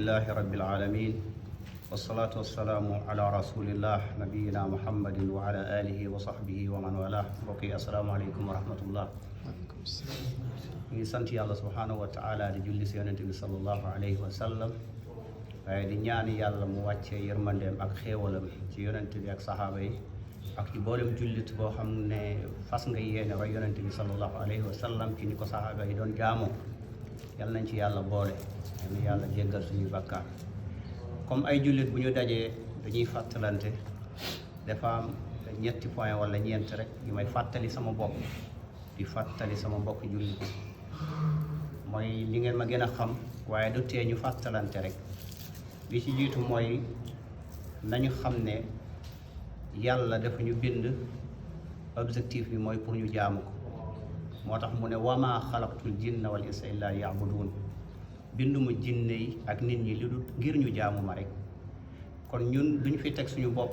alhamdulillahi rabbil alamin wassalatu wassalamu ala rasulillah nabiyina muhammadin wa ala alihi wa sahbihi wa man wala. mbokk yi asalaamaaleykum wa rahmatullah. ñu ngi sant yàlla subhanahu wa taala di julli si yonente bi sallallahu alayhi wa sallam, waaye di ñaan yàlla mu wàccee yërmandeem ak xéewalam ci yonente bi ak saxaaba yi ak ci boolem jullit boo xam ne fas nga yéene roy yonente bi sallallahu alayhi wa sallam ci ni ko saxaaba yi doon jaamoo. yal nañ ci yàlla boole, yal na yàlla jéggal suñuy bakkaar. comme ay jullit bu ñu dajee dañuy fàttalante, dafa am ñetti point wala ñeent rek yu may fàttali sama bopp di fàttali sama mbokk jullit mooy li ngeen ma gën a xam, waaye du tee ñu fàttalante rek. bi ci jiitu mooy nañu xam ne yàlla dafa ñu bind, objectif bi mooy pour ñu jaamu ko. moo tax mu ne wama xalaqtul jinna wal insa illa liya'budun, binduma jinne yi ak nit ñi lu dul ngir ñu jaamu ma rek. kon ñun duñu fi teg suñu bopp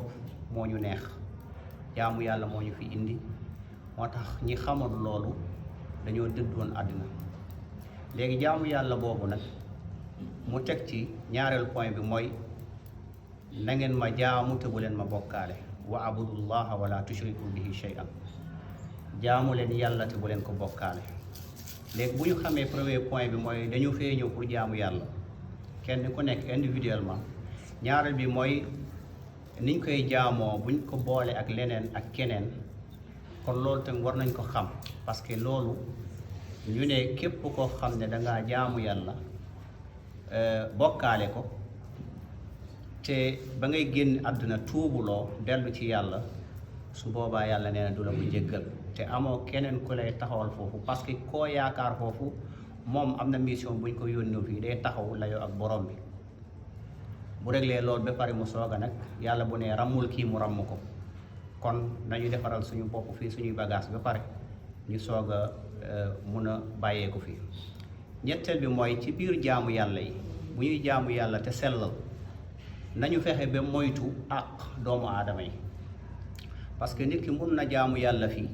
moo ñu neex, jaamu yàlla moo ñu fi indi. moo tax ñi xamoon loolu dañoo dëddoon àddina. léegi jaamu yàlla boobu nag mu teg ci ñaareelu point bi mooy na ngeen ma jaamu te bu leen ma bokkaale, wa abudullaha wala tushriku bihi shay'an, jaamu leen yàlla te bu leen ko bokkaale. léegi bu ñu xamee premier point bi mooy dañu fee ñëw pour jaamu yàlla kenn ku nekk individuellement. ñaareel bi mooy niñ koy jaamoo buñ ko boole ak leneen ak keneen, kon loolu tam war nañ ko xam, parce que loolu ñu ne képp koo xam ne dangaa jaamu yàlla bokkaale ko te ba ngay génn àdduna tuubuloo dellu ci yàlla, su boobaa yàlla nee na du la ko jéggal te amoo keneen ku lay taxawal foofu, parce que koo yaakaar foofu moom am na mission buñ ko yónnee fii, day taxaw layoo ak borom bi. bu réglee loolu ba pare mu soog a nag yàlla bu nee ràmmul kii mu ràmm ko. kon nañu defaral suñu bopp fii suñuy bagage ba pare ñu soog a mun a bàyyee ko fii. ñetteel bi mooy ci biir jaamu yàlla yi, bu ñuy jaamu yàlla te sellal, nañu fexe ba moytu àq doomu aadama yi, parce que nit ki mun na jaamu yàlla fii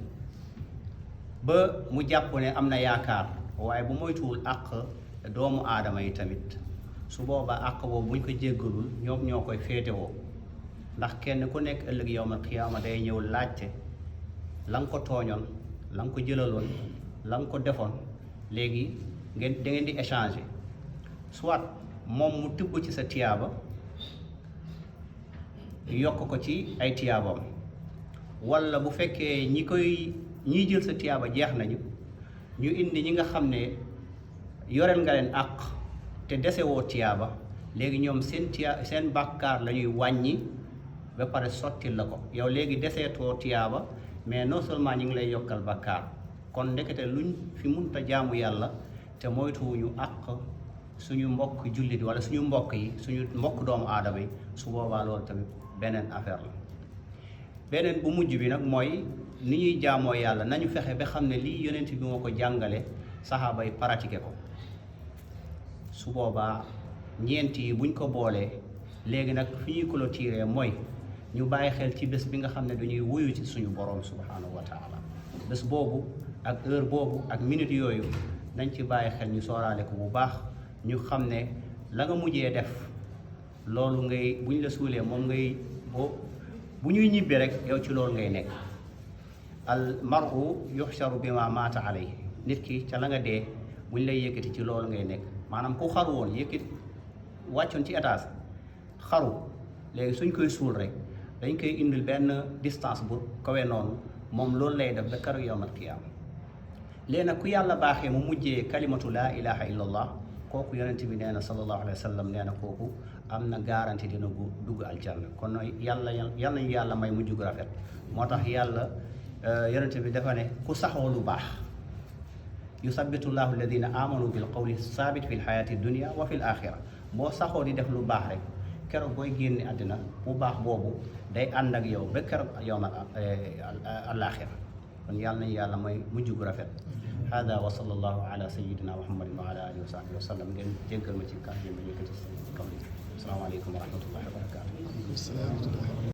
ba mu jàpp ne am na yaakaar, waaye bu moytuwul àq doomu aadama yi tamit, su boobaa àq boobu buñ ko jéggalul ñoom ñoo koy féetewoo. ndax kenn ku nekk ëllëg yawmal qiyaama day ñëw laajte la nga ko tooñoon, la nga ko jëlaloon, la nga ko defoon. léegi da ngeen di échanger, soit moom mu tibb ci sa tiyaaba yokk ko ci ay tiyaabam, walla bu fekkee ñiy jël sa tiyaaba jeex nañu, ñu indi ñi nga xam ne yoreel nga leen àq te desewoo tiyaaba, léegi ñoom seen bàkkaar la ñuy wàññi ba pare sottil la ko. yow léegi deseetoo tiyaaba, mais non seulement ñi ngi lay yokkal bàkkaar. kon ndekete luñ fi munta jaamu yàlla te moytuwuñu àq suñu mbokk jullit wala suñu mbokk yi, suñu mbokk doomu aadama yi, su boobaa loolu tamit beneen affaire la. beneen bu mujj bi nag mooy ni ñuy jaamoo yàlla, nañu fexe ba xam ne lii yonent bi moo ko jàngale, saxaaba yi pratiqué ko. su boobaa ñeent yi buñ ko boolee, léegi nag fi ñuy clôturer mooy ñu bàyyi xel ci bés bi nga xam ne dañuy wuyu ci suñu borom subhanahu wa taala. bés boobu ak heure boobu ak minute yooyu nañ ci bàyyi xel, ñu sooraale ko bu baax. ñu xam ne la nga mujjee def loolu ngay, buñ la suulee moom ngay, bu ñuy ñibbee rek yow ci loolu ngay nekk. al mar'u yuhsharu bima maata alayhi, nit ki ca la nga dee buñ lay yëkkati ci loolu ngay nekk. maanaam ku xaru woon yëkkati wàccoon ci étage xaru, léegi suñ koy suul rek dañ koy indil benn distance bu kawe noonu, moom loolu lay def ba keroog yawmal qiyaama. léegi nag ku yàlla baaxee mu mujjee kalimatu laa ilaha illallah, kooku yonent bi nee na sallallahu alayhi wa sallam nee na kooku am na garantie dina dugg aljanna. kon yàlla nañu yàlla may mujj gu rafet. moo tax yàlla yonent bi dafa ne ku saxoo lu baax, yusabbitu llahu alladina amanu bil qawli saabit fi lxayaati dunia wa fi l axira. boo saxoo di def lu baax rek, keroog booy génne àddina bu baax boobu day ànd ak yow ba keroog yawmal alaaxira. kon yàlla nañu yàlla may mujj gu rafet. hada wa sallallahu ala sayyidina muhammadin wa ala alihi wa sahbihi wa sallam. ngeen jéggal ma ci kàddu yi ma yëkkati si kaw. asalaamaaleykum wa rahmatullahi wa barakatuh.